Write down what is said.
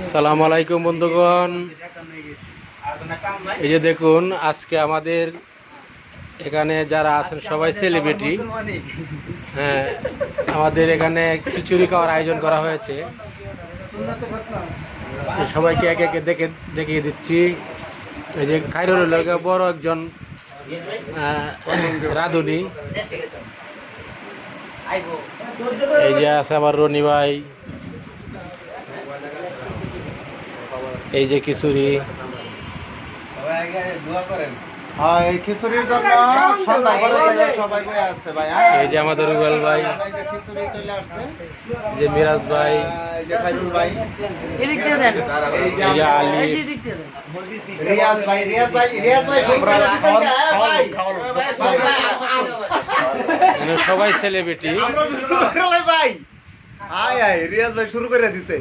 সালাম আলাইকুম বন্ধুগণ, এই যে দেখুন আজকে আমাদের এখানে যারা আছেন সবাই সেলিব্রিটি। হ্যাঁ, আমাদের এখানে খিচুড়ি খাওয়ার আয়োজন করা হয়েছে। সবাইকে একে একে দেখিয়ে দিচ্ছি। এই যে খাইরুল বড় একজন রাঁধুনি। এই যে আছে আবার রনি ভাই, এই যে খিচুড়ি। এই খিচুড়ির জন্য সবাই আসছে ভাই। এই যে আমাদের রুবেল ভাই, খিচুড়ি চলে আসছে। যে মিরাজ ভাই, ভাই, এই যে আলী, রিয়াজ ভাই, সবাই সেলিব্রিটি। ভাই রিয়াজ ভাই শুরু করে দিছে।